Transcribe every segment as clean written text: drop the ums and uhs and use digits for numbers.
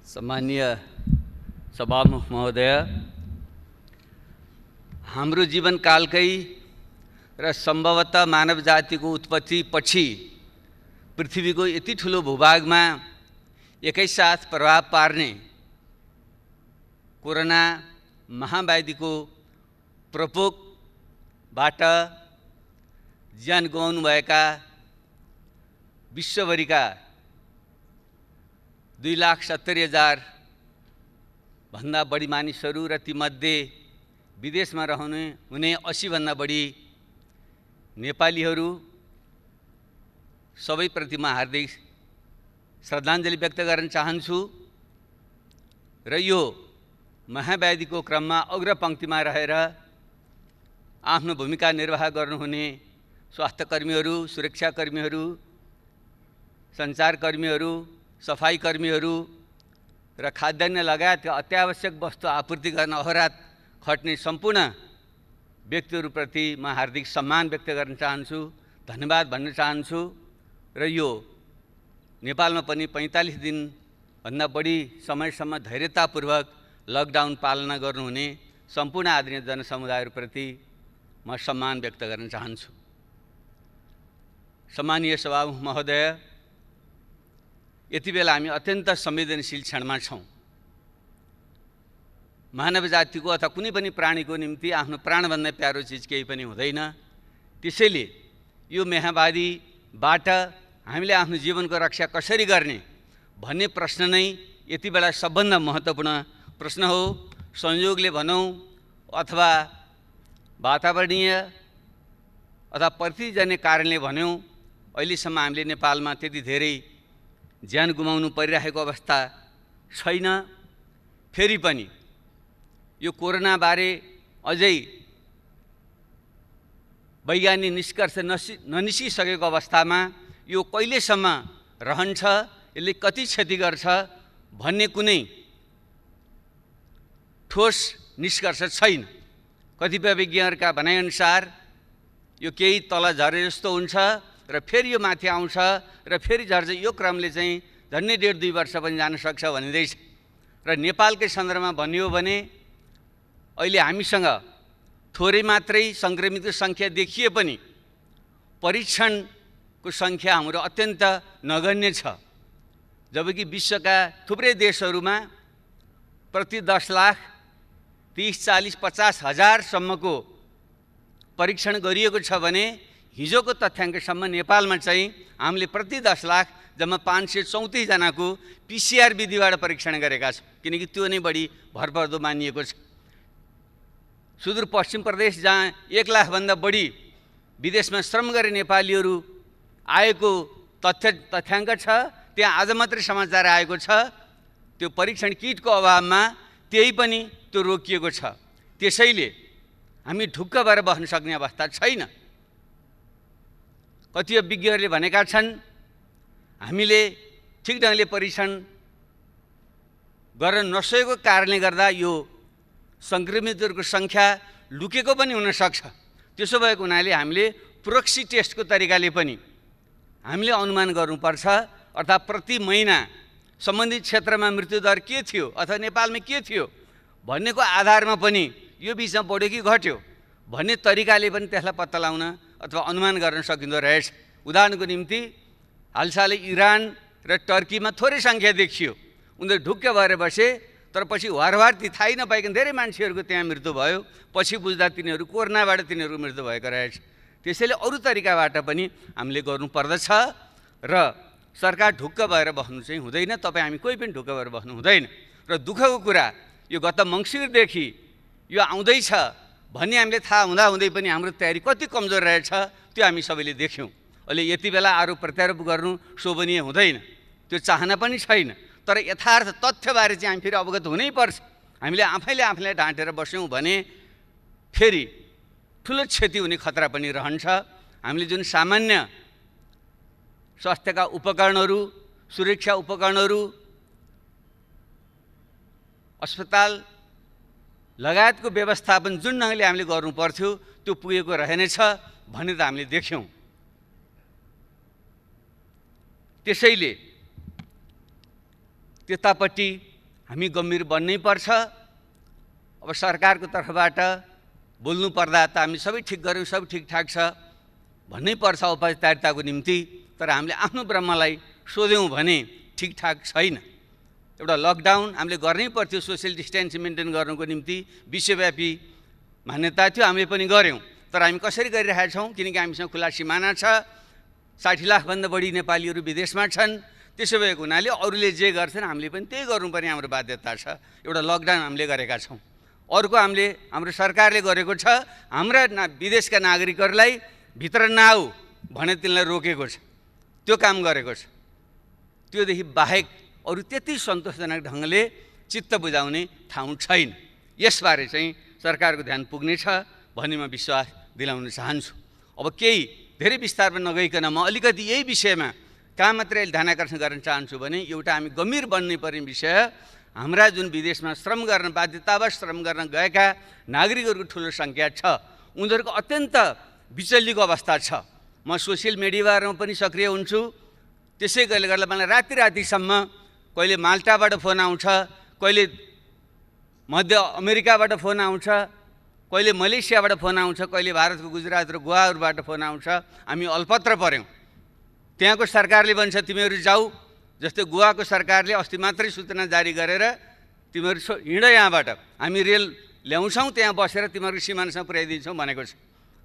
सम्मानीय सभामुख महोदय, हाम्रो जीवनकालकै र सम्भवतः मानव जातिको उत्पत्ति पछि पृथ्वीको यति ठुलो भूभागमा एकैसाथ प्रभाव पार्ने कोरोना महाव्याधिको प्रकोपबाट ज्यान गुमाउनुभएका विश्वभरिका 2,70,000 भन्दा बढी मानिसहरू र तीमध्ये विदेशमा हुने 80 भन्दा बढी नेपालीहरू सबैप्रति म हार्दिक श्रद्धाञ्जली व्यक्त गर्न चाहन्छु र यो महाव्याधिको क्रममा अग्रपंक्तिमा रहेर आफ्नो भूमिका निर्वाह गर्नुहुने स्वास्थ्यकर्मीहरू, सुरक्षाकर्मीहरू, सञ्चारकर्मीहरू, सफाईकर्मीहरू र खाद्यान्न लगायतका अत्यावश्यक वस्तु आपूर्ति गर्न अहोरात खट्ने सम्पूर्ण व्यक्तिहरूप्रति म हार्दिक सम्मान व्यक्त गर्न चाहन्छु, धन्यवाद भन्न चाहन्छु र यो नेपालमा पनि 45 दिनभन्दा बढी समयसम्म धैर्यतापूर्वक लकडाउन पालना गर्नुहुने सम्पूर्ण आदरणीय जनसमुदायहरूप्रति म सम्मान व्यक्त गर्न चाहन्छु। सम्मानीय सभामुख महोदय, यति बेला हामी अत्यन्त संवेदनशील क्षणमा छौँ। मानव जातिको अथवा कुनै पनि प्राणीको निम्ति आफ्नो प्राणभन्दा प्यारो चिज केही पनि हुँदैन। त्यसैले यो महामारीबाट हामीले आफ्नो जीवनको रक्षा कसरी गर्ने भन्ने प्रश्न नै यति बेला सबभन्दा महत्त्वपूर्ण प्रश्न हो। संयोगले भनौँ अथवा वातावरणीय अथवा प्रतिजन्य कारणले भन्यौँ, अहिलेसम्म हामीले नेपालमा त्यति धेरै ज्यान गुमाउनु परिरहेको अवस्था छैन। फेरि पनि यो कोरोनाबारे अझै वैज्ञानिक निष्कर्ष ननिस्किसकेको अवस्थामा यो कहिलेसम्म रहन्छ, यसले कति क्षति गर्छ भन्ने कुनै ठोस निष्कर्ष छैन। कतिपय विज्ञहरूका भनाइअनुसार यो केही तल झरे जस्तो हुन्छ र फेरि यो माथि आउँछ र फेरि झर्छ। यो क्रमले चाहिँ झन्डै 1.5-2 वर्ष पनि जान सक्छ भनिँदैछ। र नेपालकै सन्दर्भमा भनियो भने अहिले हामीसँग थोरै मात्रै सङ्क्रमितको सङ्ख्या देखिए पनि परीक्षणको सङ्ख्या हाम्रो अत्यन्त नगण्य छ। जबकि विश्वका थुप्रै देशहरूमा प्रति 10 लाख 30, 40, 50 हजारसम्मको परीक्षण गरिएको छ भने हिजोको तथ्याङ्कसम्म नेपालमा चाहिँ हामीले प्रति 10 लाख जम्मा 534 जनाको PCR विधिबाट परीक्षण गरेका छौँ, किनकि त्यो नै बढी भरपर्दो मानिएको छ। सुदूरपश्चिम प्रदेश जहाँ 1 लाखभन्दा बढी विदेशमा श्रम गरे नेपालीहरू आएको तथ्याङ्क छ, त्यहाँ आज मात्रै समाचार आएको छ त्यो परीक्षण किटको अभावमा त्यही पनि त्यो रोकिएको छ। त्यसैले हामी ढुक्क भएर बस्न सक्ने अवस्था छैन। कतिपय विज्ञहरूले भनेका छन् हामीले ठिक ढङ्गले परीक्षण गर्न नसकेको कारणले गर्दा यो सङ्क्रमितहरूको सङ्ख्या लुकेको पनि हुनसक्छ। त्यसो भएको हुनाले हामीले प्रोक्सी टेस्टको तरिकाले पनि हामीले अनुमान गर्नुपर्छ। अर्थात् प्रति महिना सम्बन्धित क्षेत्रमा मृत्युदर के थियो अथवा नेपालमा के थियो भन्नेको आधारमा पनि यो बिचमा बढ्यो कि घट्यो भन्ने तरिकाले पनि त्यसलाई पत्ता लगाउन अथवा अनुमान गर्न सकिँदो रहेछ। उदाहरणको निम्ति हालसालै इरान र टर्कीमा थोरै सङ्ख्या देखियो, उनीहरू ढुक्क भएर बसे, तर पछि वारवार ती थाहै नपाइकन धेरै मान्छेहरूको त्यहाँ मृत्यु भयो। पछि बुझ्दा तिनीहरू कोरोनाबाट तिनीहरूको मृत्यु भएको रहेछ। त्यसैले अरू तरिकाबाट पनि हामीले गर्नुपर्दछ र सरकार ढुक्क भएर बस्नु चाहिँ हुँदैन। तपाईँ हामी कोही पनि ढुक्क भएर बस्नु हुँदैन। र दुःखको कुरा यो गत मङ्सिरदेखि यो आउँदैछ भन्ने हामीले थाहा हुँदाहुँदै पनि हाम्रो तयारी कति कमजोर रहेछ त्यो हामी सबैले देख्यौँ। अहिले यति बेला आरोप प्रत्यारोप गर्नु शोभनीय हुँदैन, त्यो चाहना पनि छैन। तर यथार्थ तथ्यबारे चाहिँ हामी फेरि अवगत हुनैपर्छ। हामीले आफैले ढाँटेर बस्यौँ भने फेरि ठुलो क्षति हुने खतरा पनि रहन्छ। हामीले जुन सामान्य स्वास्थ्यका उपकरणहरू, सुरक्षा उपकरणहरू, अस्पताल लगायतको व्यवस्थापन जुन ढङ्गले हामीले गर्नुपर्थ्यो त्यो पुगेको रहेनछ भन्ने त हामीले देख्यौँ। त्यसैले त्यतापट्टि हामी गम्भीर बन्नै पर्छ। अब सरकारको तर्फबाट बोल्नु पर्दा त हामी सबै ठिक गऱ्यौँ, सब ठिकठाक छ भन्नै पर्छ औपचारिकताको निम्ति। तर हामीले आफ्नो ब्रह्मलाई सोध्यौँ भने ठिकठाक छैन। एउटा लकडाउन हामीले गर्नै पर्थ्यो सोसियल डिस्टेन्स मेन्टेन गर्नुको निम्ति, विश्वव्यापी मान्यता थियो, हामीले पनि गऱ्यौँ। तर हामी कसरी गरिरहेका छौँ? किनकि हामीसँग खुला सिमाना छ, 60 लाखभन्दा बढी नेपालीहरू विदेशमा छन्। त्यसो भएको हुनाले अरूले जे गर्छन् हामीले पनि त्यही गर्नुपर्ने हाम्रो बाध्यता छ। एउटा लकडाउन हामीले गरेका छौँ। अर्को हाम्रो सरकारले गरेको छ, हाम्रा विदेशका नागरिकहरूलाई भित्र नआऊ भने तिनलाई रोकेको छ, त्यो काम गरेको छ। त्योदेखि बाहेक अरू त्यति सन्तोषजनक ढङ्गले चित्त बुझाउने ठाउँ छैन। यसबारे चाहिँ सरकारको ध्यान पुग्नेछ भन्ने म विश्वास दिलाउन चाहन्छु। अब केही धेरै विस्तारमा नगइकन म अलिकति यही विषयमा कहाँ मात्रै ध्यानाकर्षण गर्न चाहन्छु भने एउटा हामी गम्भीर बन्नै पर्ने विषय, हाम्रा जुन विदेशमा श्रम गर्न बाध्यतावश श्रम गर्न गएका नागरिकहरूको ठुलो सङ्ख्या छ, उनीहरूको अत्यन्त विचल्लीको अवस्था छ। म सोसियल मिडियामा पनि सक्रिय हुन्छु। त्यसै गर्दा मलाई रातिसम्म कहिले माल्टाबाट फोन आउँछ, कहिले मध्य अमेरिकाबाट फोन आउँछ, कहिले मलेसियाबाट फोन आउँछ, कहिले भारतको गुजरात र गोवाहरूबाट फोन आउँछ। हामी अल्पत्र पऱ्यौँ। त्यहाँको सरकारले भन्छ तिमीहरू जाऊ, जस्तै गोवाको सरकारले अस्ति मात्रै सूचना जारी गरेर तिमीहरू हिँड यहाँबाट, हामी रेल ल्याउँछौँ, त्यहाँ बसेर तिमीहरू सिमानासम्म पुर्याइदिन्छौँ भनेको छ।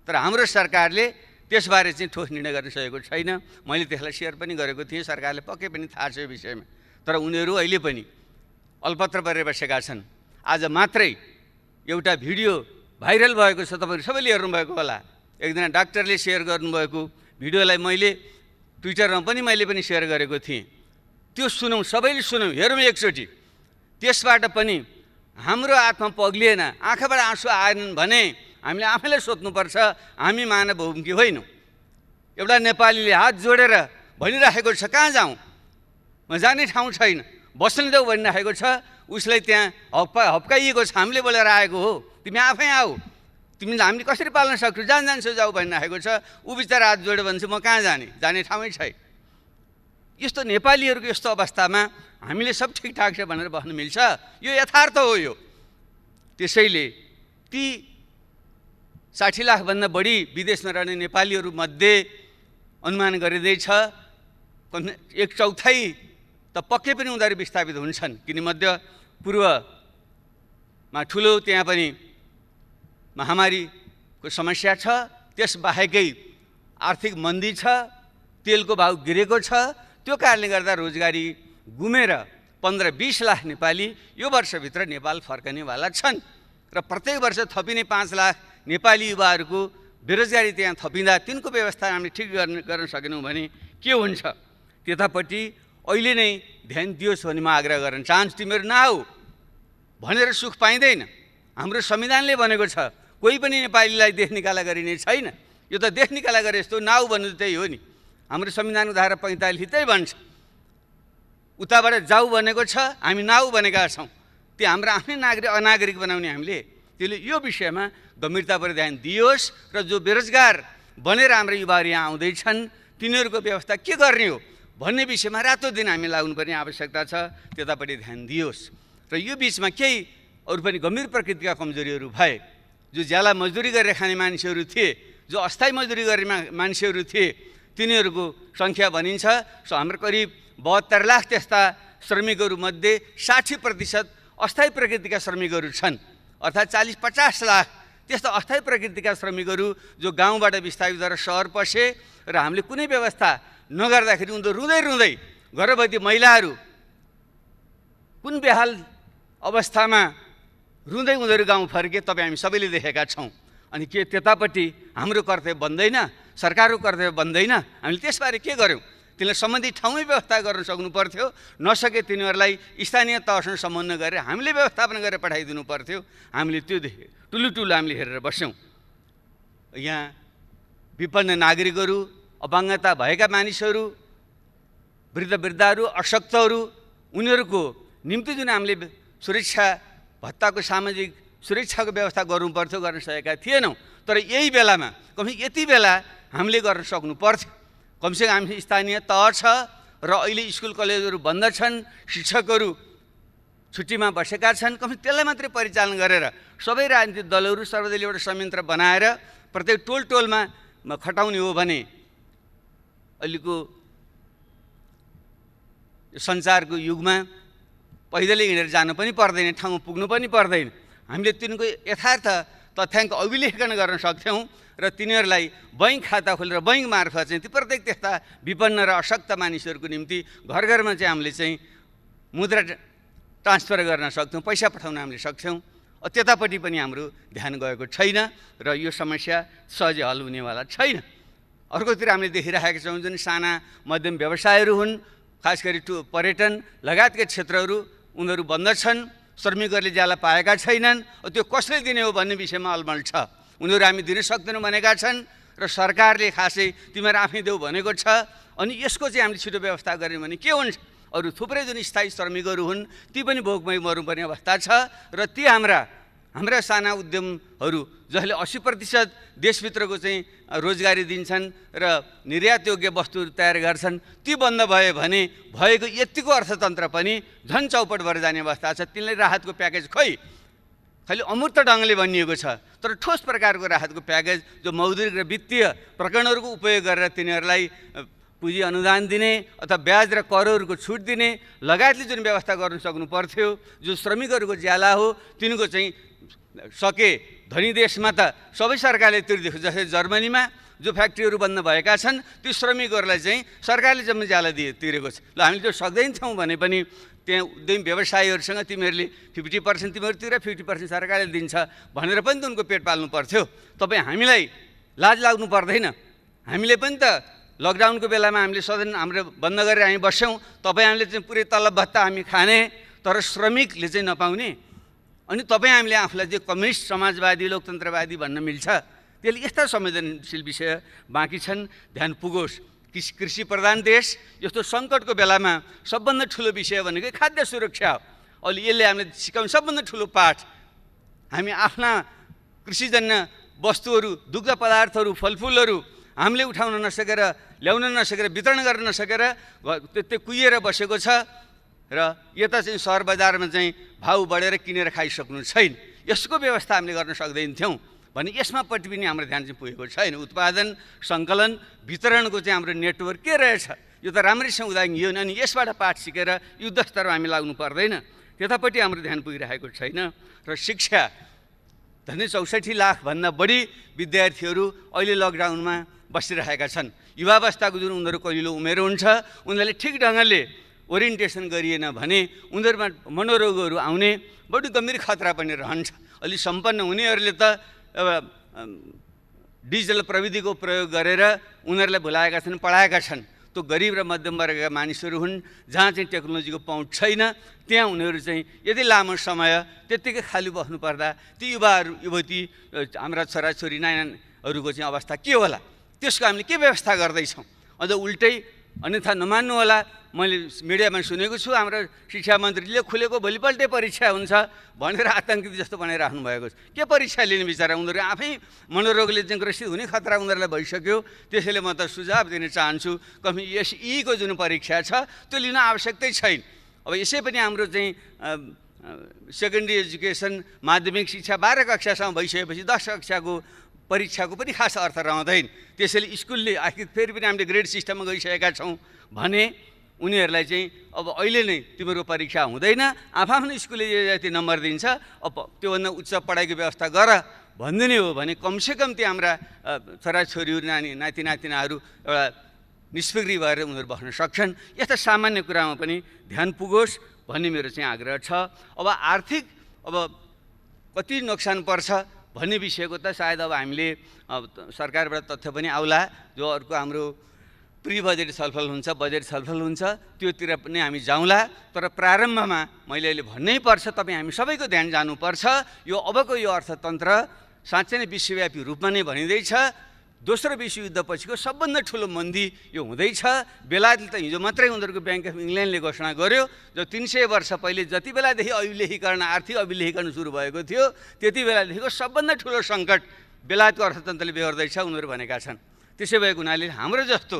तर हाम्रो सरकारले त्यसबारे चाहिँ ठोस निर्णय गर्न सकेको छैन। मैले त्यसलाई सेयर पनि गरेको थिएँ, सरकारले पक्कै पनि थाहा छ यो विषयमा। तर उनीहरू अहिले पनि अल्पत्र परेर बसेका छन्। आज मात्रै एउटा भिडियो भाइरल भएको छ, तपाईँहरू सबैले हेर्नुभएको होला। एकजना डाक्टरले सेयर गर्नुभएको भिडियोलाई मैले ट्विटरमा पनि सेयर गरेको थिएँ। त्यो सुनौँ, सबैले सुनौँ, हेरौँ एकचोटि। त्यसबाट पनि हाम्रो आत्मा पग्लिएन, आँखाबाट आँसु आएनन् भने हामीले आफैलाई सोध्नुपर्छ, हामी मानव हौँ कि होइनौँ? एउटा नेपालीले हात जोडेर भनिराखेको छ, कहाँ जाउँ, म जाने ठाउँ छैन, बस्न देऊ भनिराखेको छ। उसलाई त्यहाँ हप्काइएको छ, हामीले बोलेर आएको हो, तिमी आफै आऊ, तिमीलाई हामीले कसरी पाल्न सक्छौ, जान्छौ जाऊ भनिराखेको छ। ऊ बिचरा हात जोड्यो भने चाहिँ म कहाँ जाने ठाउँै छैन। यस्तो नेपालीहरूको यस्तो अवस्थामा हामीले सब ठिकठाक छ भनेर भन्न मिल्छ? यो यथार्थ हो। यो त्यसैले ती 60 लाखभन्दा बढी विदेशमा रहने नेपालीहरूमध्ये अनुमान गरिँदैछ 1/4 त पक्कै पनि उनीहरू विस्थापित हुन्छन्। किन मध्य पूर्वमा ठुलो त्यहाँ पनि महामारीको समस्या छ, त्यसबाहेकै आर्थिक मन्दी छ, तेलको भाउ गिरेको छ। त्यो कारणले गर्दा रोजगारी गुमेर 15-20 लाख नेपाली यो वर्षभित्र नेपाल फर्कनेवाला छन्। र प्रत्येक वर्ष थपिने 5 लाख नेपाली युवाहरूको बेरोजगारी त्यहाँ थपिँदा तिनको व्यवस्था हामीले ठिक गर्न सकेनौँ भने के हुन्छ? त्यतापट्टि अहिले नै ध्यान दियोस् भन्ने म आग्रह गर्न चाहन्छु। तिमीहरू नआऊ भनेर सुख पाइँदैन। हाम्रो संविधानले भनेको छ कोही पनि नेपालीलाई देश निकाला गरिने छैन। यो त देश निकाला गरे जस्तो, नआऊ भन्नु त्यही हो नि। हाम्रो संविधानको धारा 45 त्यही भन्छ। उताबाट जाऊ भनेको छ, हामी नआऊ भनेका छौँ। त्यो हाम्रो आफ्नै अनागरिक बनाउने हामीले। त्यसले यो विषयमा गम्भीरतापूर्वक ध्यान दियोस् र जो बेरोजगार बनेर हाम्रो युवाहरू यहाँ आउँदैछन् तिनीहरूको व्यवस्था के गर्ने हो भन्ने विषयमा रातो दिन हामी लाग्नुपर्ने आवश्यकता छ। त्यतापट्टि ध्यान दियोस्। र यो बिचमा केही अरू पनि गम्भीर प्रकृतिका कमजोरीहरू भए। जो ज्याला मजदुरी गरेर खाने मान्छेहरू थिए, जो अस्थायी मजदुरी गर्ने मान्छेहरू थिए, तिनीहरूको सङ्ख्या भनिन्छ हाम्रो करिब 72 लाख त्यस्ता श्रमिकहरूमध्ये 60% अस्थायी प्रकृतिका श्रमिकहरू छन्। अर्थात् 40-50 लाख त्यस्ता अस्थायी प्रकृतिका श्रमिकहरू जो गाउँबाट विस्थापित भएर सहर पसे र हामीले कुनै व्यवस्था नगर्दाखेरि उनीहरू रुँदै गर्भवती महिलाहरू कुन बेहाल अवस्थामा रुँदै उनीहरू गाउँ फर्के तपाईँ हामी सबैले देखेका छौँ। अनि के त्यतापट्टि हाम्रो कर्तव्य बन्दैन? सरकारको कर्तव्य बन्दैन? हामीले त्यसबारे के गर्यौँ? तिनीलाई सम्बन्धित ठाउँमै व्यवस्था गर्न सक्नु पर्थ्यो। नसके तिनीहरूलाई स्थानीय तहसँग समन्वय गरेर हामीले व्यवस्थापन गरेर पठाइदिनु पर्थ्यो। हामीले त्यो देखेँ, ठुलो हामीले हेरेर बस्यौँ। यहाँ विपन्न नागरिकहरू, अपाङ्गता भएका मानिसहरू, वृद्धहरू, अशक्तहरू, उनीहरूको निम्ति जुन हामीले सुरक्षा भत्ताको सामाजिक सुरक्षाको व्यवस्था गर्नु पर्थ्यो, गर्न सकेका थिएनौँ। तर यही बेलामा यति बेला हामीले गर्न सक्नु पर्थ्यो। कमसेकम हामी स्थानीय तह छ र अहिले स्कुल कलेजहरू बन्द छन्, शिक्षकहरू छुट्टीमा बसेका छन्, कम त्यसलाई मात्रै परिचालन गरेर सबै राजनीतिक दलहरू सर्वदलीय एउटा संयन्त्र बनाएर प्रत्येक टोलमा खटाउने हो भने अहिलेको सञ्चारको युगमा पैदलै हिँडेर जानु पनि पर्दैन, ठाउँमा पुग्नु पनि पर्दैन। हामीले तिनको यथार्थ तथ्याङ्क अभिलेखन गर्न सक्थ्यौँ र तिनीहरूलाई बैङ्क खाता खोलेर बैङ्क मार्फत चाहिँ ती प्रत्येक त्यस्ता विपन्न र अशक्त मानिसहरूको निम्ति घर घरमा चाहिँ हामीले चाहिँ मुद्रा ट्रान्सफर गर्न सक्थ्यौँ, पैसा पठाउन हामीले सक्थ्यौँ। त्यतापट्टि पनि हाम्रो ध्यान गएको छैन र यो समस्या सहजै हल हुनेवाला छैन। अर्कोतिर हामीले देखिरहेका छौँ जुन साना मध्यम व्यवसायहरू हुन्, खास गरी पर्यटन लगायतका क्षेत्रहरू उनीहरू बन्द छन्, श्रमिकहरूले ज्याला पाएका छैनन्। त्यो कसले दिने हो भन्ने विषयमा अलमल छ। उनीहरू हामी दिन सक्दैनौँ भनेका छन् र सरकारले खासै तिमीहरू आफै देऊ भनेको छ। अनि यसको चाहिँ हामीले छिटो व्यवस्था गऱ्यौँ भने के हुन्छ, अरू थुप्रै जुन स्थायी श्रमिकहरू हुन् ती पनि भोकमै मर्नुपर्ने अवस्था छ र ती हाम्रा साना उद्यमहरू जसले 80% देशभित्रको चाहिँ रोजगारी दिन्छन् र निर्यातयोग्य वस्तुहरू तयार गर्छन्, ती बन्द भयो भने भएको यतिको अर्थतन्त्र पनि झन् चौपट भएर जाने अवस्था छ। तिनलाई राहतको प्याकेज खालि अमूर्त ढङ्गले भनिएको छ, तर ठोस प्रकारको राहतको प्याकेज जो मौद्रिक र वित्तीय प्रकरणहरूको उपयोग गरेर तिनीहरूलाई पुँजी अनुदान दिने अथवा ब्याज र करहरूको छुट दिने लगायतले जुन व्यवस्था गर्नु सक्नु पर्थ्यो, जो श्रमिकहरूको ज्याला हो तिनको चाहिँ सके धनी देशमा त सबै सरकारले तिर्दिएको, जस्तै जर्मनीमा जो फ्याक्ट्रीहरू बन्द भएका छन् ती श्रमिकहरूलाई चाहिँ सरकारले जम्मै ज्याला तिरेको छ। ल हामीले त्यो सक्दैनथ्यौँ भने पनि त्यहाँ उद्यमी व्यवसायीहरूसँग तिमीहरूले 50% तिमीहरू तिर 50% सरकारले दिन्छ भनेर पनि त उनको पेट पाल्नु पर्थ्यो। तपाईँ हामीलाई लाज लाग्नु पर्दैन। हामीले पनि त लकडाउनको बेलामा हामीले सदन हाम्रो बन्द गरेर हामी बस्यौँ, तपाईँ हामीले चाहिँ पुरै तलब भत्ता हामी खाने, तर श्रमिकले चाहिँ नपाउने। अनि तपाईँ हामीले आफूलाई चाहिँ कम्युनिस्ट समाजवादी लोकतन्त्रवादी भन्न मिल्छ। त्यसले यस्ता संवेदनशील विषय बाँकी छन्, ध्यान पुगोस्। कृषि प्रधान देश यस्तो सङ्कटको बेलामा सबभन्दा ठुलो विषय भनेको खाद्य सुरक्षा हो। अहिले यसले हामीले सिकाउने सबभन्दा ठुलो पाठ, हामी आफ्ना कृषिजन्य वस्तुहरू, दुग्ध पदार्थहरू, फलफुलहरू हामीले उठाउन नसकेर, ल्याउन नसकेर, वितरण गर्न नसकेर त्यो कुहिएर बसेको छ र यता चाहिँ सहर बजारमा चाहिँ भाउ बढेर किनेर खाइसक्नु छैन। यसको व्यवस्था हामीले गर्न सक्दैनथ्यौँ भने यसमा पट्टि पनि हाम्रो ध्यान चाहिँ पुगेको छैन। उत्पादन, सङ्कलन, वितरणको चाहिँ हाम्रो नेटवर्क के रहेछ यो त राम्रैसँग उदाहरण अनि यसबाट पाठ सिकेर युद्धस्तरमा हामी लाग्नु पर्दैन, त्यतापट्टि हाम्रो ध्यान पुगिरहेको छैन। र शिक्षा, झन्डै 64 लाखभन्दा बढी विद्यार्थीहरू अहिले लकडाउनमा बसिरहेका छन्। युवावस्थाको जुन उनीहरू कलिलो उमेर हुन्छ, उनीहरूले ठिक ढङ्गले ओरिएन्टेसन गरिएन भने उनीहरूमा मनोरोगहरू आउने बढी गम्भीर खतरा पनि रहन्छ। अलि सम्पन्न हुनेहरूले त डिजिटल प्रविधिको प्रयोग गरेर उनीहरूलाई भुलाएका छन्, पढाएका छन्। त्यो गरिब र मध्यम वर्गका मानिसहरू हुन् जहाँ चाहिँ टेक्नोलोजीको पहुँच छैन, त्यहाँ उनीहरू चाहिँ यति लामो समय त्यत्तिकै खाली बस्नुपर्दा ती युवाहरू युवती हाम्रा छोराछोरी नानीहरूको चाहिँ अवस्था के होला, त्यसको हामीले के व्यवस्था गर्दैछौँ। अझ उल्टै अन्यथा नमान्नु होला, मैले मिडियामा सुनेको छु हाम्रो शिक्षा मन्त्रीले खुलेको भोलिपल्टै परीक्षा हुन्छ भनेर आतङ्कित जस्तो बनाइराख्नु भएको छ। के परीक्षा लिने बिचरा, उनीहरू आफै मनोरोगले चाहिँ ग्रसित हुने खतरा उनीहरूलाई भइसक्यो। त्यसैले म त सुझाव दिन चाहन्छु, कमी यीको जुन परीक्षा छ त्यो लिन आवश्यकतै छैन। अब यसै पनि हाम्रो चाहिँ सेकेन्डरी एजुकेसन माध्यमिक शिक्षा 12 कक्षासम्म भइसकेपछि 10 कक्षाको परीक्षाको पनि खास अर्थ रहँदैन। त्यसैले स्कुलले आखिर फेरि पनि हामीले ग्रेड सिस्टममा गइसकेका छौँ भने उनीहरूलाई चाहिँ अब अहिले नै तिम्रो परीक्षा हुँदैन, आफ्नो स्कुलले जति नम्बर दिन्छ अब त्योभन्दा उच्च पढाइको व्यवस्था गर भनिदिने हो भने कमसेकम त्यो हाम्रा छोराछोरीहरू नाति नातिनाहरू एउटा निष्फिक्री भएर उनीहरू बस्न सक्छन्। यस्ता सामान्य कुरामा पनि ध्यान पुगोस् भन्ने मेरो चाहिँ आग्रह छ। अब आर्थिक कति नोक्सान पर्छ भन्ने विषयको त सायद अब हामीले सरकारबाट तथ्य पनि आउला, जो अर्को हाम्रो प्री बजेट छलफल हुन्छ, बजेट छलफल हुन्छ, त्योतिर पनि हामी जाउँला। तर प्रारम्भमा मैले अहिले भन्नै पर्छ, तपाईँ हामी सबैको ध्यान जानुपर्छ। यो अबको यो अर्थतन्त्र साँच्चै नै विश्वव्यापी रूपमा नै भनिँदैछ। दोस्रो विश्वयुद्धपछिको सबभन्दा ठुलो मन्दी यो हुँदैछ। बेलायतले त हिजो मात्रै उनीहरूको ब्याङ्क अफ इङ्ल्यान्डले घोषणा गर्यो, जो 300 वर्ष पहिले जति बेलादेखि अभिलेखीकरण, आर्थिक अभिलेखीकरण सुरु भएको थियो त्यति बेलादेखिको सबभन्दा ठुलो सङ्कट बेलायतको अर्थतन्त्रले बेहोर्दैछ उनीहरू भनेका छन्। त्यसै भएको हुनाले हाम्रो जस्तो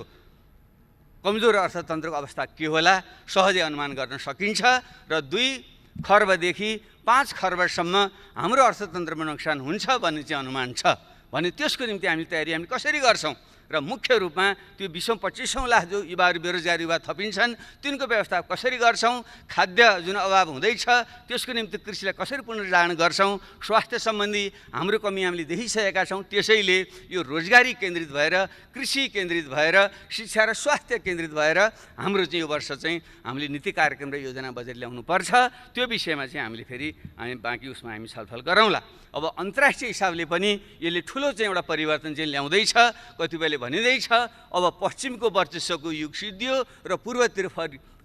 कमजोर अर्थतन्त्रको अवस्था के होला सहजै अनुमान गर्न सकिन्छ। र 2 खर्बदेखि 5 खर्बसम्म हाम्रो अर्थतन्त्रमा नोक्सान हुन्छ भन्ने चाहिँ अनुमान छ भने त्यसको निम्ति हामी कसरी गर्छौँ र मुख्य रूपमा त्यो 20-25 लाख जो युवाहरू बेरोजगार युवा थपिन्छन् तिनको व्यवस्था कसरी गर्छौँ, खाद्य जुन अभाव हुँदैछ त्यसको निम्ति कृषिलाई कसरी पुनर्जागरण गर्छौँ, स्वास्थ्य सम्बन्धी हाम्रो कमी हामीले देखिसकेका छौँ। त्यसैले यो रोजगारी केन्द्रित भएर, कृषि केन्द्रित भएर, शिक्षा र स्वास्थ्य केन्द्रित भएर हाम्रो चाहिँ यो वर्ष चाहिँ हामीले नीति कार्यक्रम र योजना बजेट ल्याउनुपर्छ। त्यो विषयमा चाहिँ हामीले फेरि बाँकी उसमा हामी छलफल गरौँला। अब अन्तर्राष्ट्रिय हिसाबले पनि यसले ठुलो चाहिँ एउटा परिवर्तन चाहिँ ल्याउँदैछ। कतिपयले भनिँदैछ अब पश्चिमको वर्चस्वको युग सिद्धियो र पूर्वतिर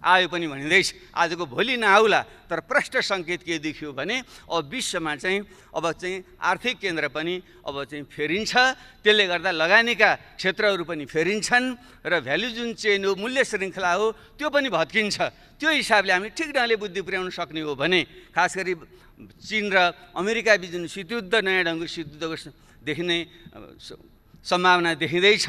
आयो पनि भनिँदैछ। आजको भोलि नआउला, तर प्रष्ट सङ्केत के देखियो भने अब विश्वमा चाहिँ अब चाहिँ आर्थिक केन्द्र पनि अब चाहिँ फेरिन्छ। त्यसले गर्दा लगानीका क्षेत्रहरू पनि फेरिन्छन् र भ्यालु जुन चेन हो, मूल्य श्रृङ्खला हो, त्यो पनि भत्किन्छ। त्यो हिसाबले हामी ठिक ढङ्गले बुद्धि पुर्याउन सक्ने हो भने खास गरी चीन र अमेरिका बीच जुन शीतयुद्ध, नयाँ ढङ्गको शीतयुद्धको देखिने सम्भावना देखिँदैछ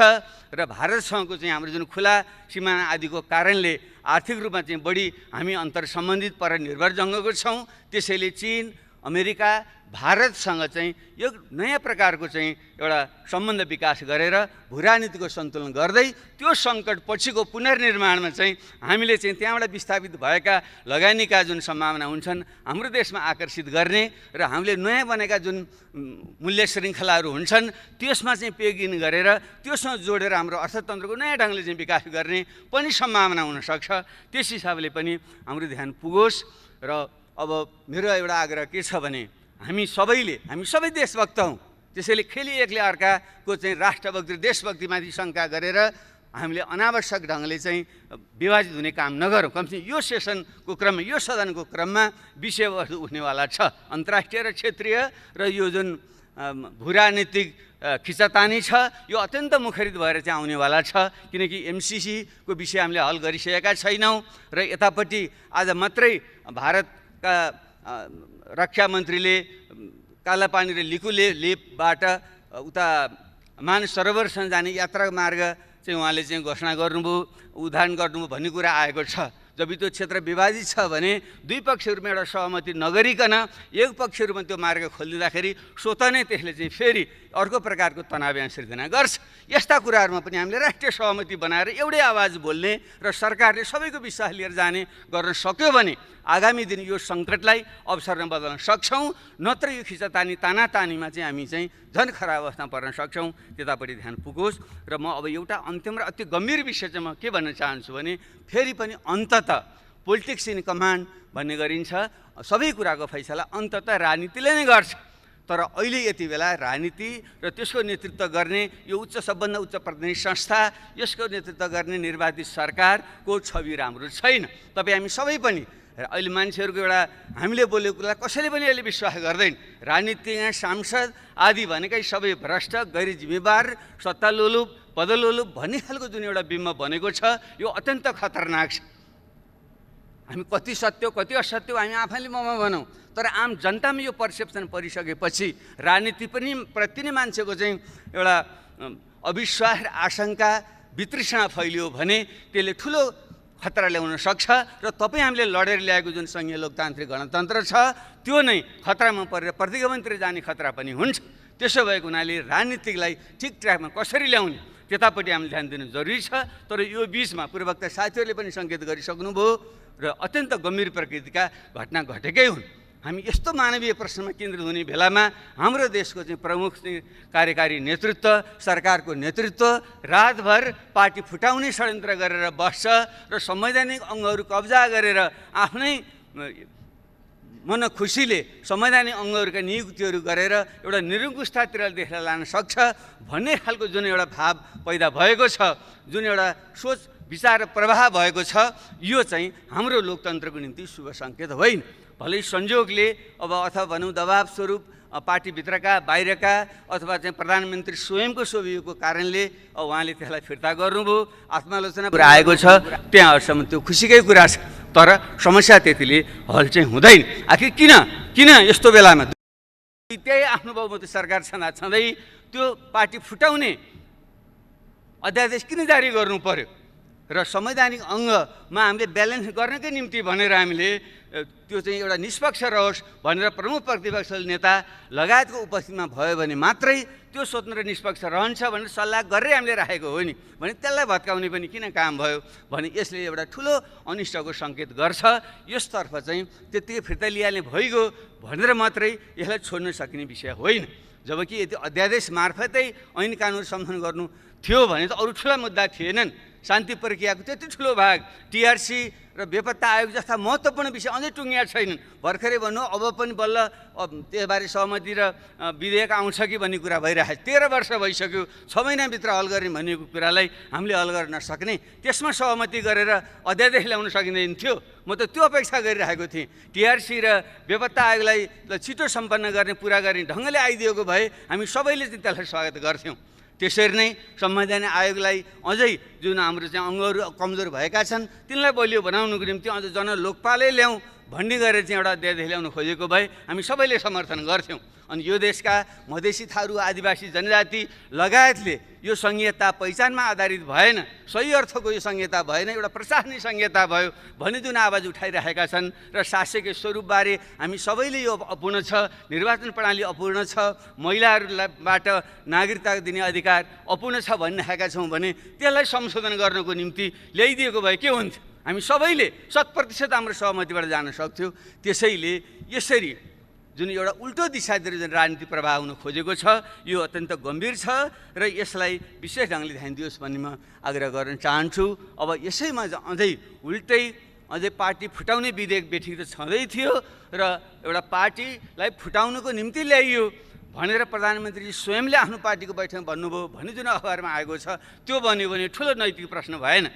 र भारतसँगको चाहिँ हाम्रो जुन खुला सिमाना आदिको कारणले आर्थिक रूपमा चाहिँ बढी हामी अन्तर सम्बन्धित परनिर्भर जङ्गको छौँ। त्यसैले चीन, अमेरिका, भारतसँग चाहिँ यो नयाँ प्रकारको चाहिँ एउटा सम्बन्ध विकास गरेर भूराजनीतिको सन्तुलन गर्दै त्यो सङ्कट पछिको पुनर्निर्माणमा चाहिँ हामीले चाहिँ त्यहाँबाट विस्थापित भएका लगानीका जुन सम्भावना हुन्छन् हाम्रो देशमा आकर्षित गर्ने र हामीले नयाँ बनेका जुन मूल्य श्रृङ्खलाहरू हुन्छन् त्यसमा चाहिँ पेगिन गरेर त्योसँग जोडेर हाम्रो अर्थतन्त्रको नयाँ ढङ्गले चाहिँ विकास गर्ने पनि सम्भावना हुनसक्छ। त्यस हिसाबले पनि हाम्रो ध्यान पुगोस्। र अब मेरो एउटा आग्रह के छ भने हामी सबै देशभक्त हौँ। त्यसैले खेली एकले अर्काको चाहिँ राष्ट्रभक्ति, देशभक्तिमाथि शङ्का गरेर हामीले अनावश्यक ढङ्गले चाहिँ विभाजित हुने काम नगरौँ। कमसेकम यो सेसनको क्रममा, यो सदनको क्रममा विषयवस्तु उठ्नेवाला छ। अन्तर्राष्ट्रिय र क्षेत्रीय र यो जुन भूराजनीतिक खिचातानी छ यो अत्यन्त मुखरित भएर चाहिँ आउनेवाला छ। किनकि एमसिसीको विषय हामीले हल गरिसकेका छैनौँ र यतापट्टि आज मात्रै भारतका रक्षा मन्त्रीले कालापानी र लेपबाट उता मानस सरोवरसम्म जाने यात्रा मार्ग चाहिँ उहाँले चाहिँ घोषणा गर्नुभयो, उद्घाटन गर्नुभयो भन्ने कुरा आएको छ। जब त्यो क्षेत्र विभाजित छ भने दुई पक्षहरूमा एउटा सहमति नगरिकन एक पक्षहरूमा त्यो मार्ग खोलिदिँदाखेरि स्वत नै त्यसले चाहिँ फेरि अर्को प्रकारको तनाव सिर्जना गर्छ। यस्ता कुराहरूमा पनि हामीले राष्ट्रिय सहमति बनाएर एउटै आवाज बोल्ने र सरकारले सबैको विश्वास लिएर जाने गर्न सक्यो भने आगामी दिन यो सङ्कटलाई अवसरमा बदल्न सक्छौँ। नत्र यो खिचातानी तानातानीमा चाहिँ हामी चाहिँ झन् खराब अवस्थामा पर्न सक्छौँ। त्यतापट्टि ध्यान पुगोस्। र म अब एउटा अन्तिम र अति गम्भीर विषय चाहिँ म के भन्न चाहन्छु भने फेरि पनि अन्ततः पोलिटिक्स इन कमान्ड भन्ने गरिन्छ। सबै कुराको फैसला अन्ततः राजनीतिले नै गर्छ। तर अहिले यति बेला राजनीति र त्यसको नेतृत्व गर्ने यो सबभन्दा उच्च प्रतिनिधि संस्था, यसको नेतृत्व गर्ने निर्वाचित सरकारको छवि राम्रो छैन। तपाईँ हामी सबै पनि अहिले मान्छेहरूको एउटा हामीले बोलेको कुरा कसैले पनि अहिले विश्वास गर्दैन। राजनीतिज्ञ, सांसद आदि भनेकै सबै भ्रष्ट, गैर जिम्मेवार, सत्तालोलुप, पदलोलुप भन्ने खालको जुन एउटा बिम्ब बनेको छ यो अत्यन्त खतरनाक छ। हामी कति सत्य कति असत्य हामी आफैले भनौँ, तर आम जनतामा यो पर्सेप्सन परिसकेपछि राजनीति पनि प्रति नै मान्छेको चाहिँ एउटा अविश्वास, आशंका, वितृष्णा फैलियो भने त्यसले ठुलो खतरा ल्याउन सक्छ। र तपाईँ हामीले लडेर ल्याएको जुन सङ्घीय लोकतान्त्रिक गणतन्त्र छ त्यो नै खतरामा परेर प्रतिगमनतिर जाने खतरा पनि हुन्छ। त्यसो भएको हुनाले राजनीतिकलाई ठिक ट्र्याकमा कसरी ल्याउने त्यतापट्टि हामीले ध्यान दिनु जरुरी छ। तर यो बिचमा पूर्ववक्ता साथीहरूले पनि सङ्केत गरिसक्नुभयो र अत्यन्त गम्भीर प्रकृतिका घटना घटेकै हुन्। हामी यस्तो मानवीय प्रश्नमा केन्द्रित हुने बेलामा हाम्रो देशको चाहिँ प्रमुख कार्यकारी नेतृत्व, सरकारको नेतृत्व रातभर पार्टी फुटाउने षड्यन्त्र गरेर बस्छ र संवैधानिक अङ्गहरू कब्जा गरेर आफ्नै मनखुसीले संवैधानिक अङ्गहरूका नियुक्तिहरू गरेर एउटा निरङ्कुशतातिर देशलाई लान सक्छ भन्ने खालको जुन एउटा भाव पैदा भएको छ, जुन एउटा सोच विचार प्रवाह भएको छ, यो चाहिँ हाम्रो लोकतन्त्रको निम्ति शुभ सङ्केत होइन। भलै संयोगले अब अथवा भनौँ दबाब स्वरूप पार्टीभित्रका बाहिरका अथवा चाहिँ प्रधानमन्त्री स्वयंको स्वभावको कारणले उहाँले त्यसलाई फिर्ता गर्नुभयो, आत्मालोचना कुरा आएको छ, त्यहाँहरूसम्म त्यो खुसीकै कुरा छ। तर समस्या त्यतिले हल चाहिँ हुँदैन। आखिर किन यस्तो बेलामा त्यही आफ्नो बहुमत सरकार छँदै त्यो पार्टी फुटाउने अध्यादेश किन जारी गर्नु पर्यो? र संवैधानिक अङ्गमा हामीले ब्यालेन्स गर्नकै निम्ति भनेर हामीले त्यो चाहिँ एउटा निष्पक्ष रहोस् भनेर प्रमुख प्रतिपक्षी नेता लगायतको उपस्थितिमा भयो भने मात्रै त्यो स्वतन्त्र निष्पक्ष रहन्छ भनेर सल्लाह गरेर हामीले राखेको हो नि भने त्यसलाई भत्काउने पनि किन काम भयो भने यसले एउटा ठुलो अनिष्टको सङ्केत गर्छ। यसतर्फ चाहिँ त्यत्तिकै फिर्ता लिइहाल्ने भइगयो भनेर मात्रै यसलाई छोड्न सकिने विषय होइन। जबकि यदि अध्यादेश मार्फतै ऐन कानुन सम्बन्धन गर्नु थियो भने त अरू ठुला मुद्दा थिएनन्। शान्ति प्रक्रियाको त्यति ठुलो भाग टिआरसी र बेपत्ता आयोग जस्ता महत्त्वपूर्ण विषय अझै टुङ्गिया छैनन्। भर्खरै भन्नु अब पनि बल्ल त्यसबारे सहमति र विधेयक आउँछ कि भन्ने कुरा भइरहेको 13 वर्ष भइसक्यो 6 महिनाभित्र हल गर्ने भनेको कुरालाई हामीले हल गर्न नसक्ने त्यसमा सहमति गरेर अध्यादेश ल्याउन सकिँदैन थियो। म त त्यो अपेक्षा गरिरहेको थिएँ। टिआरसी र बेपत्ता आयोगलाई छिटो सम्पन्न गर्ने पुरा गर्ने ढङ्गले आइदिएको भए हामी सबैले चाहिँ त्यसलाई स्वागत गर्थ्यौँ। त्यसरी नै संवैधानिक आयोगलाई अझै जुन हाम्रो चाहिँ अङ्गहरू कमजोर भएका छन् तिनलाई बलियो बनाउनुको निम्ति अझ जनलोकपालै ल्याउँ भन्ने गरेर चाहिँ एउटा अध्यादेश ल्याउनु खोजेको भए हामी सबैले समर्थन गर्थ्यौँ। अनि यो देशका मधेसी थारू आदिवासी जनजाति लगायतले यो संहिता पहिचानमा आधारित भएन, सही अर्थको यो संहिता भएन, एउटा प्रशासनिक संहिता भयो भन्ने जुन आवाज उठाइरहेका छन् र शासकीय स्वरूपबारे हामी सबैले यो अपूर्ण छ, निर्वाचन प्रणाली अपूर्ण छ, महिलाहरूबाट नागरिकता दिने अधिकार अपूर्ण छ भनिरहेका छौँ भने त्यसलाई संशोधन गर्नको निम्ति ल्याइदिएको भए के हुन्थ्यो? हामी सबैले 100% हाम्रो सहमतिबाट जान सक्थ्यौँ। त्यसैले यसरी जुन एउटा उल्टो दिशातिर जुन राजनीति प्रभाव हुन खोजेको छ यो अत्यन्त गम्भीर छ र यसलाई विशेष ढङ्गले ध्यान दियोस् भन्ने म आग्रह गर्न चाहन्छु। अब यसैमा अझै अझै पार्टी फुटाउने विधेयक बेठी त छँदै थियो र एउटा पार्टीलाई फुटाउनुको निम्ति ल्याइयो भनेर प्रधानमन्त्री स्वयंले आफ्नो पार्टीको बैठकमा भन्नुभयो भन्ने जुन अखबारमा आएको छ त्यो बन्यो भने ठुलो नैतिक प्रश्न भएन,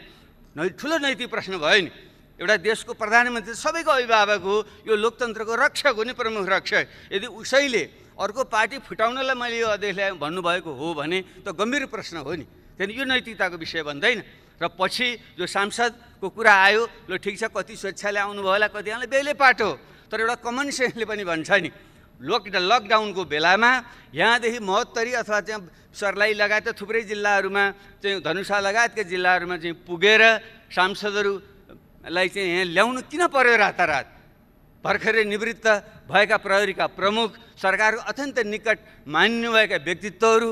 ठुलो नैतिक प्रश्न भयो नि। एउटा देशको प्रधानमन्त्री सबैको अभिभावक हो, यो लोकतन्त्रको रक्षक हो नि, प्रमुख रक्षक। यदि उसैले अर्को पार्टी फुटाउनलाई मैले यो अध्यक्ष ल्याएँ भन्नुभएको हो भने त गम्भीर प्रश्न हो नि। त्यहाँदेखि यो नैतिकताको विषय भन्दैन। र पछि जो सांसदको कुरा आयो ल ठिक छ कति स्वेच्छाले आउनुभयो होला कतिजनाले बेलै पाटो, तर एउटा कमन सेन्सले पनि भन्छ नि लकडाउनको बेलामा यहाँदेखि महोत्तरी अथवा त्यहाँ सर्लाही लगायत थुप्रै जिल्लाहरूमा चाहिँ धनुषा लगायतका जिल्लाहरूमा चाहिँ पुगेर सांसदहरूलाई चाहिँ यहाँ ल्याउनु किन पर्यो? रातारात भर्खरै निवृत्त भएका प्रहरीका प्रमुख, सरकारको अत्यन्त निकट मान्नुभएका व्यक्तित्वहरू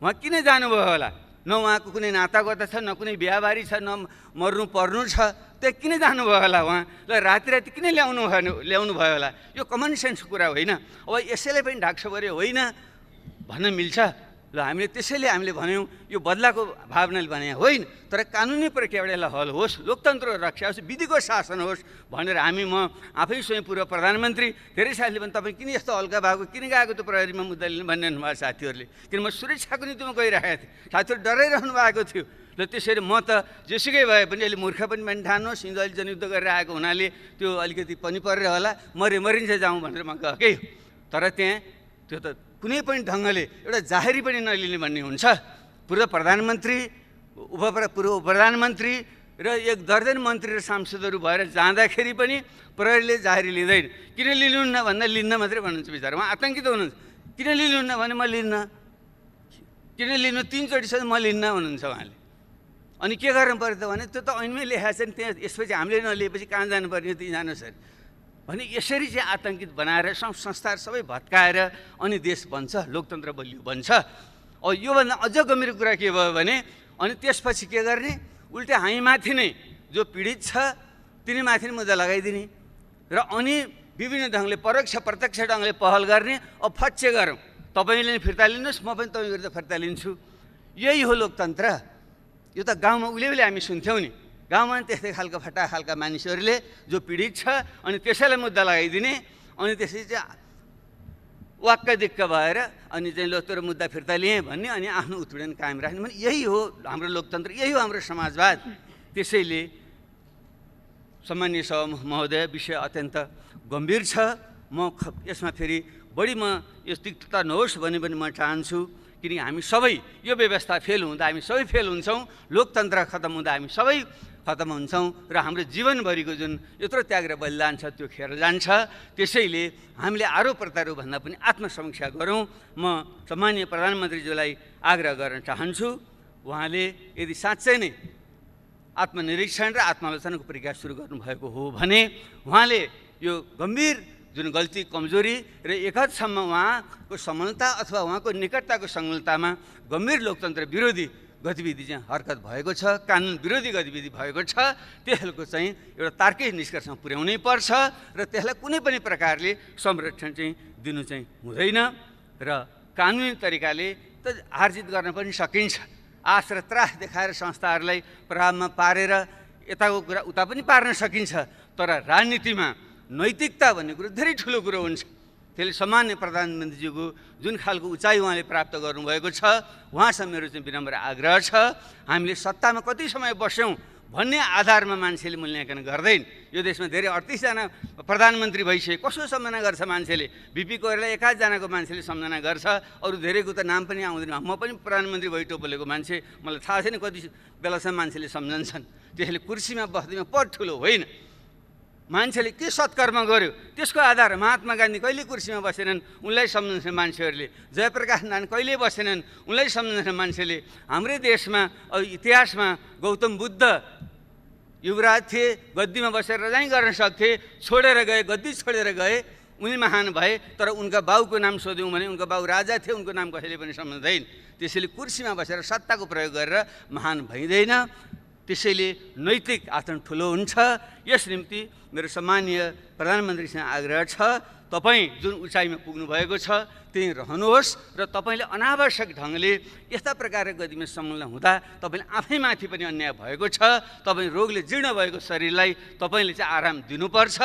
उहाँ किन जानुभयो होला? न उहाँको कुनै नातागोता छ, न कुनै बिहाबारी छ, न मर्नु पर्नु छ, त्यहाँ किन जानुभयो होला उहाँ? ल राति किन ल्याउनु भयो होला? यो कमन सेन्स कुरा होइन। अब यसैलाई पनि ढाक्छ गरे होइन भन्न मिल्छ। ल हामीले त्यसैले हामीले भन्यौँ यो बदलाको भावनाले भने होइन, तर कानुनी प्रक्रियाबाट यसलाई हल होस्, लोकतन्त्र रक्षा होस्, विधिको शासन होस् भनेर हामी म आफै स्वयं पूर्व प्रधानमन्त्री धेरै साथीले पनि तपाईँ किन यस्तो हल्का भएको किन गएको त्यो प्रहरीमा मुद्दा लिनु भनिरहनु भएको साथीहरूले, किन म सुरक्षाको निम्तिमा गइरहेको थिएँ, साथीहरू डराइरहनु भएको थियो। ल त्यसरी म त जेसुकै भए पनि अहिले मूर्ख पनि ठान्नुहोस्, हिन्दू अहिले जनयुद्ध गरेर आएको हुनाले त्यो अलिकति पनि परेर होला मरिन्छ जाउँ भनेर म गएकै हो। तर त्यहाँ त्यो त कुनै पनि ढङ्गले एउटा जाहेरी पनि नलिने भन्ने हुन्छ। पूर्व प्रधानमन्त्री पूर्व प्रधानमन्त्री र 1 दर्जन मन्त्री र सांसदहरू भएर जाँदाखेरि पनि प्रहरीले जाहेरी लिँदैन। किन लिनुहुन्न भन्दा लिन्न मात्रै भन्नुहुन्छ बिचरा, उहाँ आतङ्कित हुनुहुन्छ। किन लिनुहुन्न भने म लिन्न, किन लिनु 3 चोटिसम्म म लिन्न भन्नुहुन्छ उहाँले। अनि के गर्नु पर्यो त भने त्यो त ऐनमै लेखाएको छ नि, त्यहाँ यसपछि हामीले नलिएपछि कहाँ जानुपर्ने त्यहीँ जानुहोस् अरे भने यसरी चाहिँ आतङ्कित बनाएर संस्थाहरू सबै भत्काएर अनि देश बन्छ, लोकतन्त्र बलियो बन्छ। अब योभन्दा अझ गम्भीर कुरा के भयो भने अनि त्यसपछि के गर्ने? उल्टा हामीमाथि नै जो पीडित छ तिनीमाथि नै मुद्दा लगाइदिने र अनि विभिन्न ढङ्गले परोक्ष प्रत्यक्ष ढङ्गले पहल गर्ने। अब फच्चे गरौँ, तपाईँले फिर्ता लिनुहोस्, म पनि तपाईँ विरुद्ध फिर्ता लिन्छु। यही हो लोकतन्त्र। यो त गाउँमा उहिले हामी सुन्थ्यौँ नि, गाउँमा त्यस्तै खालको फटा खालका मानिसहरूले जो पीडित छ अनि त्यसैलाई मुद्दा लगाइदिने अनि त्यसपछि चाहिँ वाक्क दिक्क भएर अनि चाहिँ लो तेरो मुद्दा फिर्ता लिएँ भन्ने अनि आफ्नो उत्पीडन कायम राख्ने भने यही हो हाम्रो लोकतन्त्र, यही हो हाम्रो समाजवाद। त्यसैले सम्माननीय सभा महोदय विषय अत्यन्त गम्भीर छ। म यसमा फेरि बढी म यो तिक्तता नहोस् भन्ने पनि म चाहन्छु, किनकि हामी सबै यो व्यवस्था फेल हुँदा हामी सबै फेल हुन्छौँ, लोकतन्त्र खतम हुँदा हामी सबै खतम हुन्छौँ र हाम्रो जीवनभरिको जुन यत्रो त्याग र बलिदान छ त्यो खेर जान्छ। त्यसैले हामीले आरोप प्रत्यारोप भन्दा पनि आत्मसमीक्षा गरौँ। म सम्माननीय प्रधानमन्त्रीज्यूलाई आग्रह गर्न चाहन्छु, उहाँले यदि साँच्चै नै आत्मनिरीक्षण र आत्मालोचनाको प्रक्रिया सुरु गर्नुभएको हो भने उहाँले यो गम्भीर जुन गल्ती कमजोरी र एक हदसम्म उहाँको समलता अथवा उहाँको निकटताको संलग्नतामा गम्भीर लोकतन्त्र विरोधी गतिविधि चाहिँ हरकत भएको छ, कानुन विरोधी गतिविधि भएको छ, त्यसको चाहिँ एउटा तार्किक निष्कर्षमा पुर्याउनै पर्छ र त्यसलाई कुनै पनि प्रकारले संरक्षण चाहिँ दिनु चाहिँ हुँदैन र कानुनी तरिकाले त हारजित गर्न पनि सकिन्छ। आश र त्रास देखाएर संस्थाहरूलाई प्रभावमा पारेर यताको कुरा उता पनि पार्न सकिन्छ, तर राजनीतिमा नैतिकता भन्ने कुरो धेरै ठुलो कुरो हुन्छ। त्यसले सामान्य प्रधानमन्त्रीज्यूको जुन खालको उचाइ उहाँले प्राप्त गर्नुभएको छ, उहाँसँग मेरो चाहिँ विनम्र आग्रह छ, हामीले सत्तामा कति समय बस्यौँ भन्ने आधारमा मान्छेले मूल्याङ्कन गर्दैन। यो देशमा धेरै 38जना प्रधानमन्त्री भइसके कसो सम्झना गर्छ मान्छेले? बिपी कोइराला एकाजनाको मान्छेले सम्झना गर्छ, अरू धेरैको त नाम पनि आउँदैन। म पनि प्रधानमन्त्री भइटो बोलेको मान्छे, मलाई थाहा छैन कति बेलासम्म मान्छेले सम्झन्छन्। त्यसले कुर्सीमा बस्दैमा पद ठुलो होइन, मान्छेले के सत्कर्म गर्यो त्यसको आधार। महात्मा गान्धी कहिले कुर्सीमा बसेनन्, उनलाई सम्झन्छन् मान्छेहरूले। जयप्रकाश नारायण कहिले बसेनन्, उनलाई सम्झन्छन् मान्छेले। हाम्रै देशमा इतिहासमा गौतम बुद्ध युवराज थिए, गद्दीमा बसेर रजाइ गर्न सक्थे, छोडेर गए, गद्दी छोडेर गए, उनी महान भए। तर उनका बाउको नाम सोध्यौँ भने उनका बाउ राजा थिए, उनको नाम कसैले पनि सम्झँदैन। त्यसैले कुर्सीमा बसेर सत्ताको प्रयोग गरेर महान भइँदैन। त्यसैले नैतिक आचरण ठुलो हुन्छ। यस निम्ति मेरो सम्मानीय प्रधानमन्त्रीसँग आग्रह छ, तपाईँ जुन उचाइमा पुग्नु भएको छ त्यही रहनुहोस् र तपाईँले अनावश्यक ढङ्गले यस्ता प्रकारको गतिमा संलग्न हुँदा तपाईँले आफैमाथि पनि अन्याय भएको छ। तपाईँ रोगले जीर्ण भएको शरीरलाई तपाईँले चाहिँ आराम दिनुपर्छ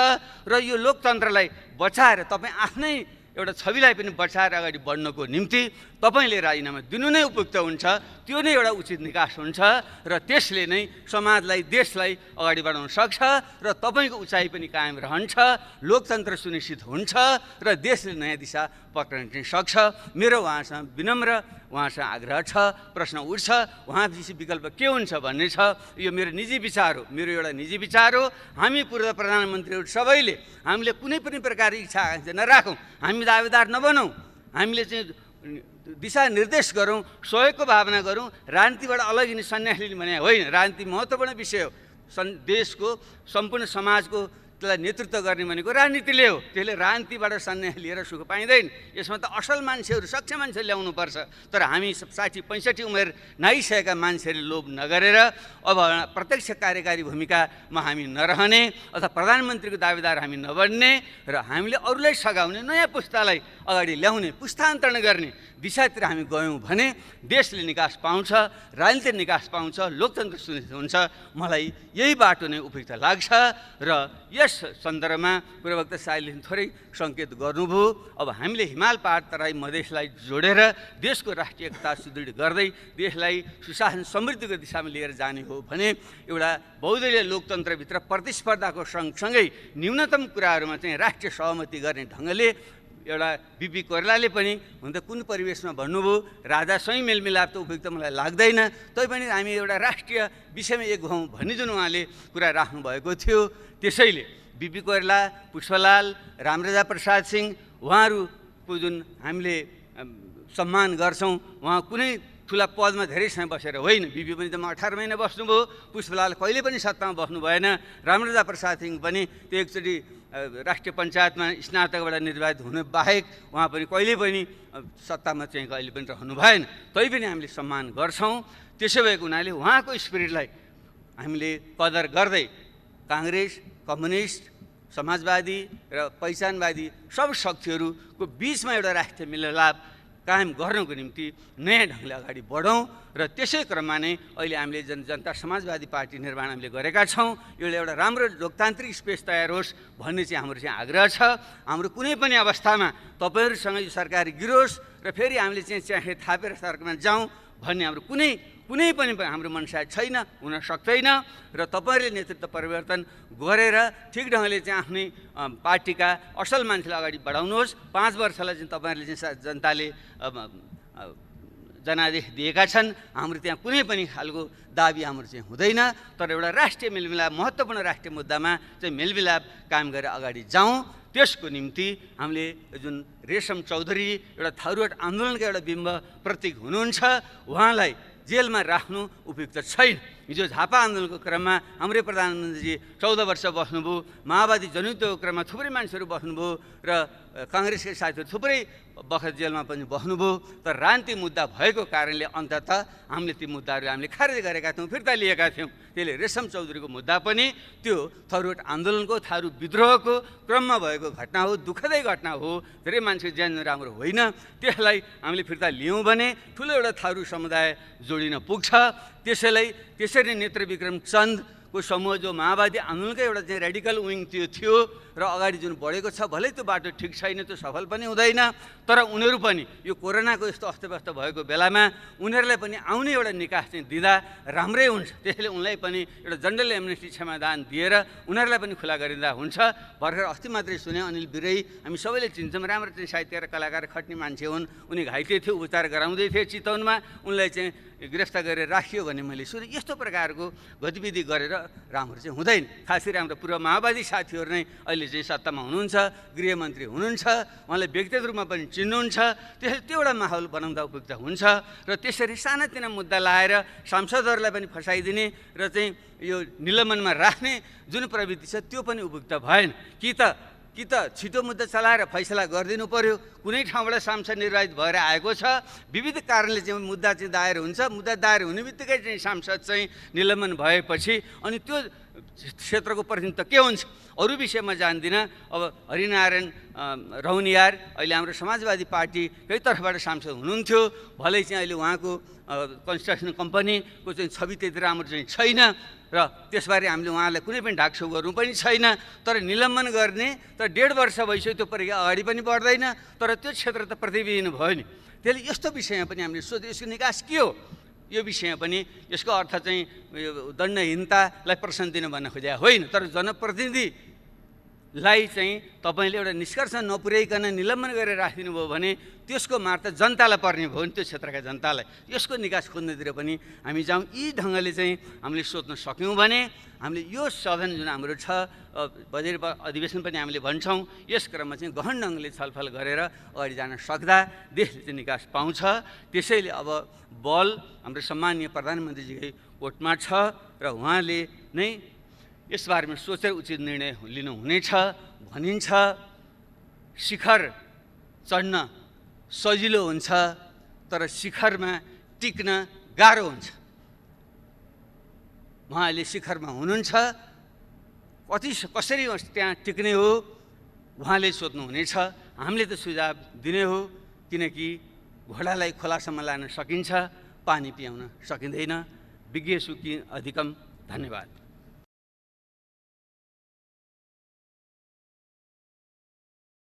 र यो लोकतन्त्रलाई बचाएर तपाईँ आफ्नै एउटा छविलाई पनि बचाएर अगाडि बढ्नको निम्ति तपाईँले राजीनामा दिनु नै उपयुक्त हुन्छ। त्यो नै एउटा उचित निकास हुन्छ र त्यसले नै समाजलाई, देशलाई अगाडि बढाउन सक्छ र तपाईँको उचाइ पनि कायम रहन्छ, लोकतन्त्र सुनिश्चित हुन्छ र देशले नयाँ दिशा पक्रिन सक्छ। मेरो उहाँसँग विनम्र आग्रह छ, प्रश्न उठ्छ, उहाँपछि विकल्प के हुन्छ भन्ने छ। यो मेरो निजी विचार हो, मेरो एउटा निजी विचार हो। हामी पूर्व प्रधानमन्त्रीहरू सबैले हामीले कुनै पनि प्रकारको इच्छा आकाङ्क्षा नराखौँ, हामी दावेदार नबनौँ, हामीले चाहिँ दिशानिर्देश गरौँ, सहयोगको भावना गरौँ। राजनीतिबाट अलग हिँड्ने सन्यास लिने भने होइन, राजनीति महत्त्वपूर्ण विषय हो। देशको सम्पूर्ण समाजको त्यसलाई नेतृत्व गर्ने भनेको राजनीतिले हो। त्यसले राजनीतिबाट सन्यास लिएर सुख पाइँदैन। यसमा त असल मान्छेहरू, सक्षम मान्छे ल्याउनुपर्छ। तर हामी 60-65 उमेर नाइसकेका मान्छेहरूले लोभ नगरेर अब प्रत्यक्ष कार्यकारी भूमिकामा हामी नरहने अथवा प्रधानमन्त्रीको दावेदार हामी नबन्ने र हामीले अरूलाई सघाउने, नयाँ पुस्तालाई अगाडि ल्याउने, पुस्तान्तरण गर्ने दिशातिर हामी गयौँ भने देशले निकास पाउँछ, राजनीतिक निकास पाउँछ, लोकतन्त्र सुनिश्चित हुन्छ। मलाई यही बाटो नै उपयुक्त लाग्छ र यस सन्दर्भमा पूर्ववक्ता साईले थोरै सङ्केत गर्नुभयो। अब हामीले हिमाल, पहाड, तराई, मधेसलाई जोडेर देशको राष्ट्रिय एकता सुदृढ गर्दै देशलाई सुशासन समृद्धिको दिशामा लिएर जाने हो भने एउटा बहुदलीय लोकतन्त्रभित्र प्रतिस्पर्धाको सँगसँगै न्यूनतम कुराहरूमा चाहिँ राष्ट्रिय सहमति गर्ने ढङ्गले एउटा बिपी कोइरालाले पनि हुन त कुन परिवेशमा भन्नुभयो, राजासँगै मेलमिलाप त उपयुक्त मलाई लाग्दैन, तैपनि हामी एउटा राष्ट्रिय विषयमा एक हौँ भन्ने जुन उहाँले कुरा राख्नुभएको थियो। त्यसैले बिपी कोइराला, पुष्पलाल, रामराजा प्रसाद सिंह उहाँहरूको जुन हामीले सम्मान गर्छौँ, उहाँ कुनै ठुला पदमा धेरै समय बसेर होइन। बिपी पनि त 18 महिना बस्नुभयो, पुष्पलाल कहिले पनि सत्तामा बस्नु भएन, रामराजा प्रसाद सिंह पनि त्यो एकचोटि राष्ट्रिय पञ्चायतमा स्नातकबाट निर्वाचित हुनु बाहेक उहाँ पनि कहिले पनि सत्तामा चाहिँ कहिले पनि रहनु भएन। तैपनि हामीले सम्मान गर्छौँ। त्यसो भएको हुनाले उहाँको स्पिरिटलाई हामीले कदर गर्दै काङ्ग्रेस, कम्युनिस्ट, समाजवादी र पहिचानवादी सब शक्तिहरूको बिचमा एउटा राष्ट्रिय मिलमिलाप कायम गर्नको निम्ति नयाँ ढङ्गले अगाडि बढौँ र त्यसै क्रममा नै अहिले हामीले जनता समाजवादी पार्टी निर्माण हामीले गरेका छौँ। एउटा राम्रो लोकतान्त्रिक स्पेस तयार होस् भन्ने चाहिँ हाम्रो चाहिँ आग्रह छ। हाम्रो कुनै पनि अवस्थामा तपाईँहरूसँग यो सरकार गिरोस् र फेरि हामीले चाहिँ च्याखे थापेर सरकारमा जाउँ भन्ने हाम्रो कुनै पनि हाम्रो मनसा छैन, हुन सक्दैन। र तपाईँहरूले नेतृत्व परिवर्तन गरेर ठिक ढङ्गले चाहिँ आफ्नै पार्टीका असल मान्छेलाई अगाडि बढाउनुहोस्। 5 वर्षलाई चाहिँ तपाईँहरूले चाहिँ जनताले जनादेश दिएका छन्। हाम्रो त्यहाँ कुनै पनि खालको दाबी हाम्रो चाहिँ हुँदैन, तर एउटा राष्ट्रिय मेलमिलाप, महत्त्वपूर्ण राष्ट्रिय मुद्दामा चाहिँ मेलमिलाप कायम गरेर अगाडि जाउँ। त्यसको निम्ति हामीले जुन रेशम चौधरी एउटा थारूहट आन्दोलनका एउटा बिम्ब प्रतीक हुनुहुन्छ, उहाँलाई जेलमा राख्नु उपयुक्त छैन। हिजो झापा आन्दोलनको क्रममा हाम्रै प्रधानमन्त्रीजी 14 वर्ष बस्नुभयो, माओवादी जनयुद्धको क्रममा थुप्रै मान्छेहरू बस्नुभयो र काङ्ग्रेसकै साथीहरू थुप्रै बखत जेलमा पनि बस्नुभयो। तर राजनीतिक मुद्दा भएको कारणले अन्ततः हामीले ती मुद्दाहरू हामीले खारेज गरेका थियौँ, फिर्ता लिएका थियौँ। त्यसले रेशम चौधरीको मुद्दा पनि त्यो थरूट आन्दोलनको, थारू विद्रोहको क्रममा भएको घटना हो, दुःखदै घटना हो, धेरै मान्छे ज्यान राम्रो होइन। त्यसलाई हामीले फिर्ता लियौँ भने ठुलो एउटा थारू समुदाय जोडिन पुग्छ। त्यसरी नेत्रविक्रम चन्दको समूह जो माओवादी आन्दोलनकै एउटा चाहिँ रेडिकल विङ त्यो थियो र अगाडि जुन बढेको छ, भलै त्यो बाटो ठिक छैन, त्यो सफल पनि हुँदैन, तर उनीहरू पनि यो कोरोनाको यस्तो अस्तव्यस्त भएको बेलामा उनीहरूलाई पनि आउने एउटा निकास चाहिँ दिँदा राम्रै हुन्छ। त्यसैले उनलाई पनि एउटा जनरल एमनेस्टी क्षमादान दिएर उनीहरूलाई पनि खुला गरिँदा हुन्छ। भर्खर अस्ति मात्रै सुने अनिल बिरै, हामी सबैले चिन्छौँ, राम्रो चाहिँ साहित्यकार कलाकार खट्ने मान्छे हुन्, उनी घाइते थियो, उपचार गराउँदै थिए चितवनमा, उनलाई चाहिँ गिरफ्तार गरेर राखियो भने मैले सुने। यस्तो प्रकारको गतिविधि गरेर राम्रो चाहिँ हुँदैन। खास गरी हाम्रो पूर्व माओवादी साथीहरू नै अहिले चाहिँ सत्तामा हुनुहुन्छ, गृहमन्त्री हुनुहुन्छ, उहाँलाई व्यक्तिगत रूपमा पनि चिन्नुहुन्छ। त्यसैले त्यो एउटा माहौल बनाउँदा उपयुक्त हुन्छ र त्यसरी सानातिना मुद्दा लाएर सांसदहरूलाई पनि फसाइदिने र चाहिँ यो निलम्बनमा राख्ने जुन प्रवृत्ति छ त्यो पनि उपयुक्त भएन। कि त छिटो मुद्दा चलाएर फैसला गरिदिनु पर्यो। कुनै ठाउँबाट सांसद निर्वाचित भएर आएको छ, विविध कारणले चाहिँ मुद्दा चाहिँ दायर हुन्छ, मुद्दा दायर हुने बित्तिकै चाहिँ सांसद चाहिँ निलम्बन भएपछि अनि त्यो क्षेत्रको प्रतिनिधित्व के हुन्छ अरू विषयमा जान्दिनँ। अब हरिनारायण रौनियार अहिले हाम्रो समाजवादी पार्टीकै तर्फबाट सांसद हुनुहुन्थ्यो, भलै चाहिँ अहिले उहाँको कन्स्ट्रक्सन कम्पनीको चाहिँ छवि त्यति राम्रो चाहिँ छैन र त्यसबारे हामीले उहाँलाई कुनै पनि ढाकछोप गर्नु पनि छैन। तर निलम्बन गर्ने तर 1.5 वर्ष भइसक्यो, त्यो प्रक्रिया अगाडि पनि बढ्दैन, तर त्यो क्षेत्र त प्रतिबिम्बित भयो नि। त्यसले यस्तो विषयमा पनि हामीले सोध्यो यसको निकास के हो, यो विषयमा पनि यसको अर्थ चाहिँ दण्डहीनतालाई प्रश्न दिन भन्न खोजेको होइन, तर जनप्रतिनिधिलाई चाहिँ तपाईँले एउटा निष्कर्ष नपुर्याइकन निलम्बन गरेर राखिदिनु भयो भने त्यसको मार त जनतालाई पर्ने भयो नि, त्यो क्षेत्रका जनतालाई। यसको निकास खोज्नेतिर पनि हामी जाउँ। यी ढङ्गले चाहिँ हामीले सोध्न सक्यौँ भने हामीले यो सदन जुन हाम्रो छ बजेट अधिवेशन पनि हामीले भन्छौँ, यस क्रममा चाहिँ गहन ढङ्गले छलफल गरेर अगाडि जान सक्दा देशले चाहिँ निकास पाउँछ। त्यसैले अब बल हाम्रो सम्मानीय प्रधानमन्त्रीजीकै कोर्टमा छ र उहाँले नै यसबारेमा सोचेर उचित निर्णय लिनुहुनेछ भनिन्छ। शिखर चढ्न सजिलो हुन्छ तर शिखरमा टिक्न गाह्रो हुन्छ। उहाँले शिखरमा हुनुहुन्छ, कसरी त्यहाँ टिक्ने हो उहाँले सोध्नुहुनेछ। हामीले त सुझाव दिने हो, किनकि घोडालाई खोलासम्म लान सकिन्छ, पानी पियाउन सकिँदैन। विज्ञ सुखी अधिकम। धन्यवाद।